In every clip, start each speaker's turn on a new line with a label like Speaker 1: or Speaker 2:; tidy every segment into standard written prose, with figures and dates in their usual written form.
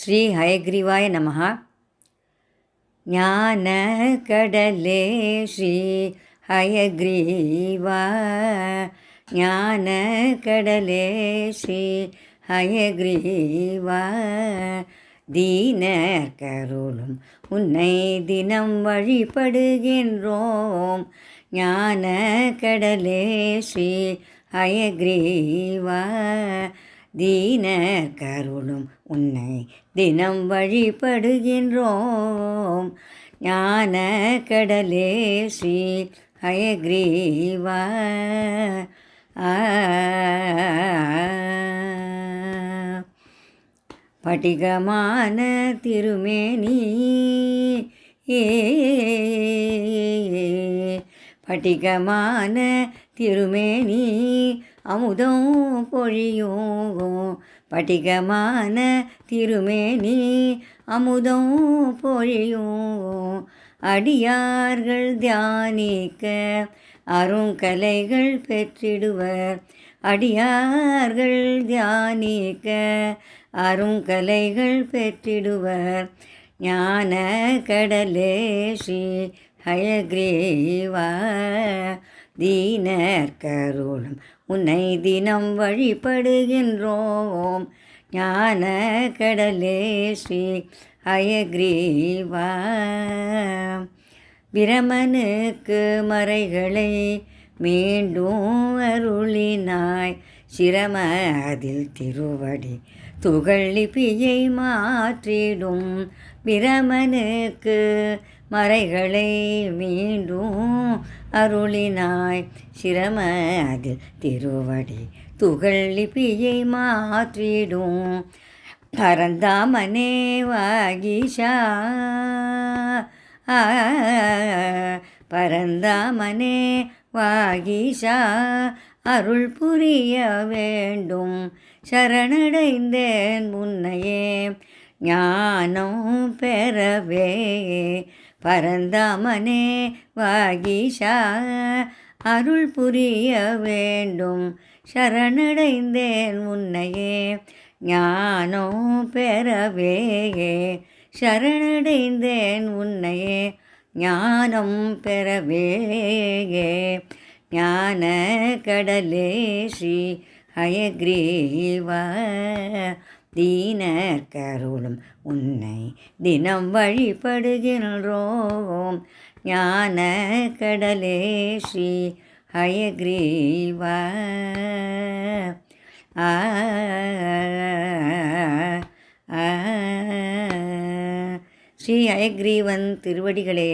Speaker 1: ஸ்ரீ ஹயக்ரீவாய நமஹ. ஞான கடலே ஸ்ரீ ஹயக்ரீவா, ஞான கடலே ஸ்ரீ ஹயக்ரீவா, தீனர் கருளும் உன்னை தினம் வழிபடுகின்றோம். ஞான கடலே ஸ்ரீ ஹயக்ரீவா, தீனர் கருளும் உன்னை தினம் வழிபடுகின்றோம். ஞான கடலே ஸ்ரீ ஹயக்ரீவா. படிகமான திருமேனி, படிகமான திருமேனி அமுதம் பொழியும். படிகமான திருமேனி அமுதம் பொழியும். அடியார்கள் தியானிக்க அருங்கலைகள் பெற்றிடுவர். அடியார்கள் தியானிக்க அருங்கலைகள் பெற்றிடுவர். ஞான கடலே ஸ்ரீ ஹயக்ரீவா, தீனர் கருளும் உன்னை தினம் வழிபடுகின்றோம். ஞான கடலே ஸ்ரீ ஹயக்ரீவா. பிரமனுக்கு மறைகளை மீண்டும் அருளினாய். சிரம அதில் திருவடி துகள் லிபியை மாற்றிடும். பிரமனுக்கு மறைகளை மீண்டும் அருளினாய். சிரம அதில் திருவடி துகள் லிபியை மாற்றிடும். பரந்தாமனே வாகீஷா, பரந்தாமனே வாகீஷா, அருள் புரிய வேண்டும். சரணடைந்தேன் உன்னையே ஞானம் பெறவே. பரந்தாமனே வாகீஷா, அருள் புரிய வேண்டும். சரணடைந்தேன் உன்னையே ஞானம் பெறவே. சரணடைந்தேன் உன்னையே ஞானம் பெறவே. ஞான கடலே ஸ்ரீ ஹயக்ரீவா, தீனர் கருளும் உன்னை தினம் வழிபடுகின்றோம். ஞான கடலே ஸ்ரீ ஹயக்ரீவா. ஸ்ரீ ஹயக்ரீவன் திருவடிகளே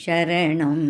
Speaker 1: சரணம்.